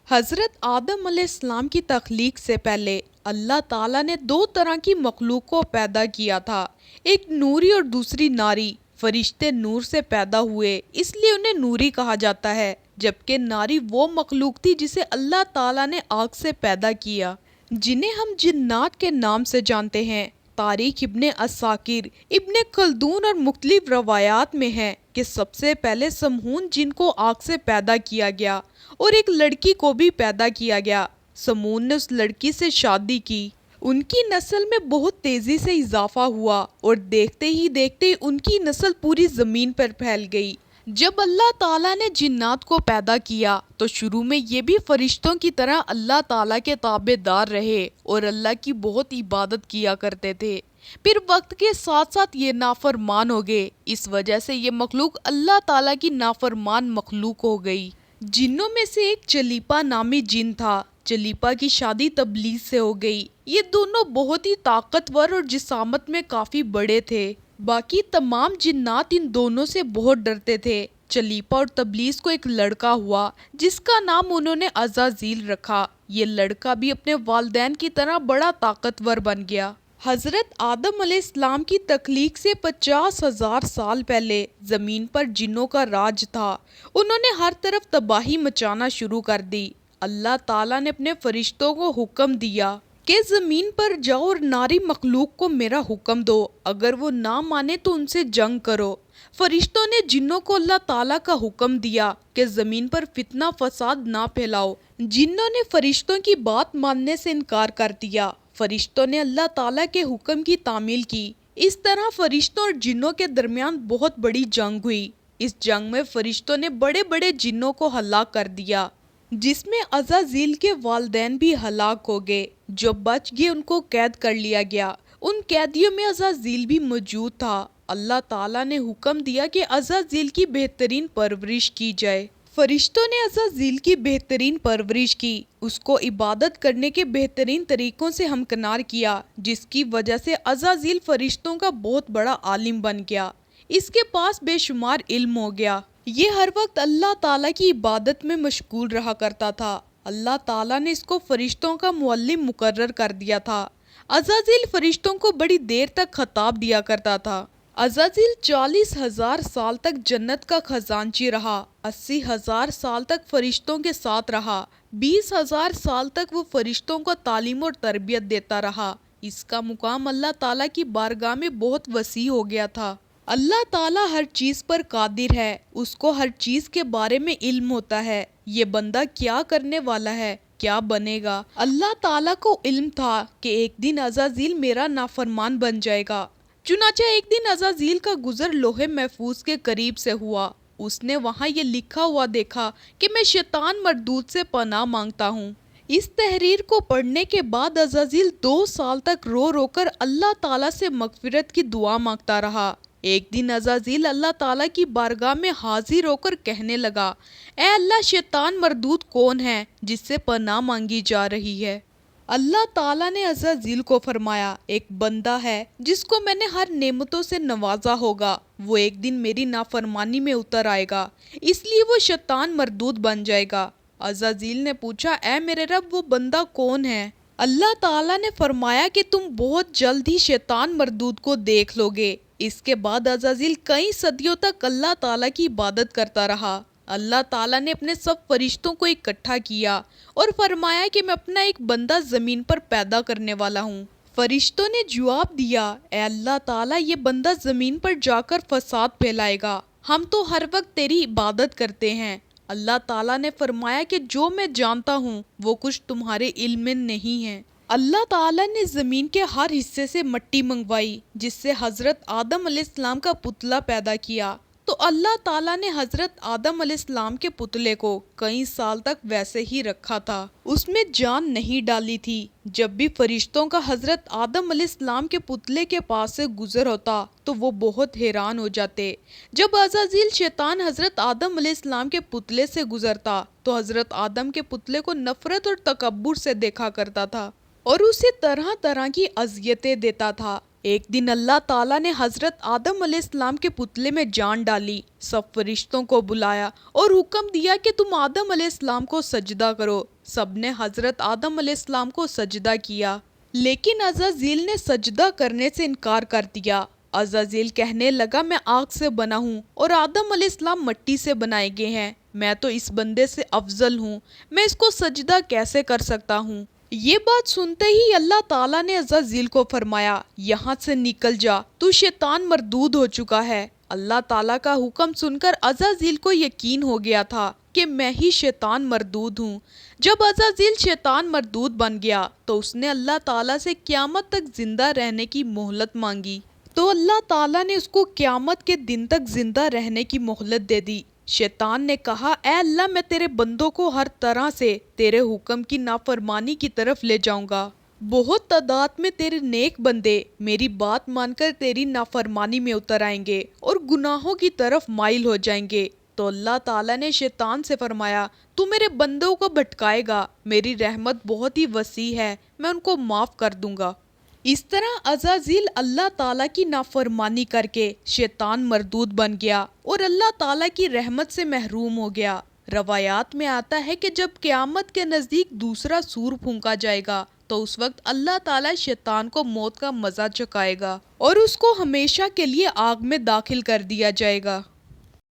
حضرت آدم علیہ السلام کی تخلیق سے پہلے اللہ تعالیٰ نے دو طرح کی مخلوق کو پیدا کیا تھا، ایک نوری اور دوسری ناری۔ فرشتے نور سے پیدا ہوئے اس لیے انہیں نوری کہا جاتا ہے، جبکہ ناری وہ مخلوق تھی جسے اللہ تعالیٰ نے آگ سے پیدا کیا، جنہیں ہم جنات کے نام سے جانتے ہیں۔ تاریخ ابن عساکر، ابن خلدون اور مختلف روایات میں ہے کہ سب سے پہلے سمہون جن کو آگ سے پیدا کیا گیا اور ایک لڑکی کو بھی پیدا کیا گیا۔ سمون نے اس لڑکی سے شادی کی، ان کی نسل میں بہت تیزی سے اضافہ ہوا اور دیکھتے ہی دیکھتے ان کی نسل پوری زمین پر پھیل گئی۔ جب اللہ تعالیٰ نے جنات کو پیدا کیا تو شروع میں یہ بھی فرشتوں کی طرح اللہ تعالیٰ کے تابع دار رہے اور اللہ کی بہت عبادت کیا کرتے تھے۔ پھر وقت کے ساتھ ساتھ یہ نافرمان ہو گئے، اس وجہ سے یہ مخلوق اللہ تعالیٰ کی نافرمان مخلوق ہو گئی۔ جنوں میں سے ایک چلیپا نامی جن تھا۔ چلیپا کی شادی تبلیغ سے ہو گئی۔ یہ دونوں بہت ہی طاقتور اور جسامت میں کافی بڑے تھے۔ باقی تمام جنات ان دونوں سے بہت ڈرتے تھے۔ چلیپا اور تبلیغ کو ایک لڑکا ہوا جس کا نام انہوں نے عزازیل رکھا۔ یہ لڑکا بھی اپنے والدین کی طرح بڑا طاقتور بن گیا۔ حضرت آدم علیہ السلام کی تخلیق سے 50,000 سال پہلے زمین پر جنوں کا راج تھا۔ انہوں نے ہر طرف تباہی مچانا شروع کر دی۔ اللہ تعالیٰ نے اپنے فرشتوں کو حکم دیا کہ زمین پر جاؤ اور ناری مخلوق کو میرا حکم دو، اگر وہ نہ مانے تو ان سے جنگ کرو۔ فرشتوں نے جنوں کو اللہ تعالیٰ کا حکم دیا کہ زمین پر فتنہ فساد نہ پھیلاؤ۔ جنوں نے فرشتوں کی بات ماننے سے انکار کر دیا۔ فرشتوں نے اللہ تعالیٰ کے حکم کی تعمیل کی۔ اس طرح فرشتوں اور جنوں کے درمیان بہت بڑی جنگ ہوئی۔ اس جنگ میں فرشتوں نے بڑے بڑے جنوں کو ہلاک کر دیا، جس میں عزازیل کے والدین بھی ہلاک ہو گئے۔ جو بچ گئے ان کو قید کر لیا گیا۔ ان قیدیوں میں عزازیل بھی موجود تھا۔ اللہ تعالیٰ نے حکم دیا کہ عزازیل کی بہترین پرورش کی جائے۔ فرشتوں نے عزازیل کی بہترین پرورش کی، اس کو عبادت کرنے کے بہترین طریقوں سے ہمکنار کیا، جس کی وجہ سے عزازیل فرشتوں کا بہت بڑا عالم بن گیا۔ اس کے پاس بے شمار علم ہو گیا۔ یہ ہر وقت اللہ تعالیٰ کی عبادت میں مشغول رہا کرتا تھا۔ اللہ تعالیٰ نے اس کو فرشتوں کا معلم مقرر کر دیا تھا۔ عزازیل فرشتوں کو بڑی دیر تک خطاب دیا کرتا تھا۔ عزازیل 40,000 سال تک جنت کا خزانچی رہا، 80,000 سال تک فرشتوں کے ساتھ رہا، 20,000 سال تک وہ فرشتوں کو تعلیم اور تربیت دیتا رہا۔ اس کا مقام اللہ تعالیٰ کی بارگاہ میں بہت وسیع ہو گیا تھا۔ اللہ تعالیٰ ہر چیز پر قادر ہے، اس کو ہر چیز کے بارے میں علم ہوتا ہے۔ یہ بندہ کیا کرنے والا ہے، کیا بنے گا۔ اللہ تعالیٰ کو علم تھا کہ ایک دن عزازیل میرا نافرمان بن جائے گا۔ چنانچہ ایک دن عزازیل کا گزر لوح محفوظ کے قریب سے ہوا۔ اس نے وہاں یہ لکھا ہوا دیکھا کہ میں شیطان مردود سے پناہ مانگتا ہوں۔ اس تحریر کو پڑھنے کے بعد عزازیل 2 سال تک رو رو کر اللہ تعالیٰ سے مغفرت کی دعا مانگتا رہا۔ ایک دن عزازیل اللہ تعالیٰ کی بارگاہ میں حاضر ہو کر کہنے لگا، اے اللہ، شیطان مردود کون ہے جس سے پناہ مانگی جا رہی ہے؟ اللہ تعالیٰ نے عزازیل کو فرمایا، ایک بندہ ہے جس کو میں نے ہر نعمتوں سے نوازا ہوگا، وہ ایک دن میری نافرمانی میں اتر آئے گا، اس لیے وہ شیطان مردود بن جائے گا۔ عزازیل نے پوچھا، اے میرے رب، وہ بندہ کون ہے؟ اللہ تعالیٰ نے فرمایا کہ تم بہت جلد ہی شیطان مردود کو دیکھ لو گے۔ اس کے بعد عزازیل کئی صدیوں تک اللہ تعالیٰ کی عبادت کرتا رہا۔ اللہ تعالیٰ نے اپنے سب فرشتوں کو اکٹھا کیا اور فرمایا کہ میں اپنا ایک بندہ زمین پر پیدا کرنے والا ہوں۔ فرشتوں نے جواب دیا، اے اللہ تعالیٰ، یہ بندہ زمین پر جا کر فساد پھیلائے گا، ہم تو ہر وقت تیری عبادت کرتے ہیں۔ اللہ تعالیٰ نے فرمایا کہ جو میں جانتا ہوں وہ کچھ تمہارے علم میں نہیں ہے۔ اللہ تعالیٰ نے زمین کے ہر حصے سے مٹی منگوائی جس سے حضرت آدم علیہ السلام کا پتلا پیدا کیا، تو اللہ تعالیٰ نے حضرت آدم علیہ السلام کے پتلے کو کئی سال تک ویسے ہی رکھا تھا، اس میں جان نہیں ڈالی تھی۔ جب بھی فرشتوں کا حضرت آدم علیہ السلام کے پتلے کے پاس سے گزر ہوتا تو وہ بہت حیران ہو جاتے۔ جب عزازیل شیطان حضرت آدم علیہ السلام کے پتلے سے گزرتا تو حضرت آدم کے پتلے کو نفرت اور تکبر سے دیکھا کرتا تھا اور اسے طرح طرح کی اذیتیں دیتا تھا۔ ایک دن اللہ تعالیٰ نے حضرت آدم علیہ السلام کے پتلے میں جان ڈالی، سب فرشتوں کو بلایا اور حکم دیا کہ تم آدم علیہ السلام کو سجدہ کرو۔ سب نے حضرت آدم علیہ السلام کو سجدہ کیا، لیکن عزازیل نے سجدہ کرنے سے انکار کر دیا۔ عزازیل کہنے لگا میں آگ سے بنا ہوں اور آدم علیہ السلام مٹی سے بنائے گئے ہیں، میں تو اس بندے سے افضل ہوں، میں اس کو سجدہ کیسے کر سکتا ہوں؟ یہ بات سنتے ہی اللہ تعالیٰ نے عزازیل کو فرمایا یہاں سے نکل جا، تو شیطان مردود ہو چکا ہے۔ اللہ تعالیٰ کا حکم سن کر عزازیل کو یقین ہو گیا تھا کہ میں ہی شیطان مردود ہوں۔ جب عزازیل شیطان مردود بن گیا تو اس نے اللہ تعالیٰ سے قیامت تک زندہ رہنے کی مہلت مانگی، تو اللہ تعالیٰ نے اس کو قیامت کے دن تک زندہ رہنے کی مہلت دے دی۔ شیطان نے کہا اے اللہ میں تیرے بندوں کو ہر طرح سے تیرے حکم کی نافرمانی کی طرف لے جاؤں گا، بہت تعداد میں تیرے نیک بندے میری بات مان کر تیری نافرمانی میں اتر آئیں گے اور گناہوں کی طرف مائل ہو جائیں گے۔ تو اللہ تعالیٰ نے شیطان سے فرمایا تو میرے بندوں کو بھٹکائے گا، میری رحمت بہت ہی وسیع ہے، میں ان کو معاف کر دوں گا۔ اس طرح عزازیل اللہ تعالیٰ کی نافرمانی کر کے شیطان مردود بن گیا اور اللہ تعالیٰ کی رحمت سے محروم ہو گیا۔ روایات میں آتا ہے کہ جب قیامت کے نزدیک دوسرا سور پھونکا جائے گا تو اس وقت اللہ تعالیٰ شیطان کو موت کا مزہ چکھائے گا اور اس کو ہمیشہ کے لیے آگ میں داخل کر دیا جائے گا۔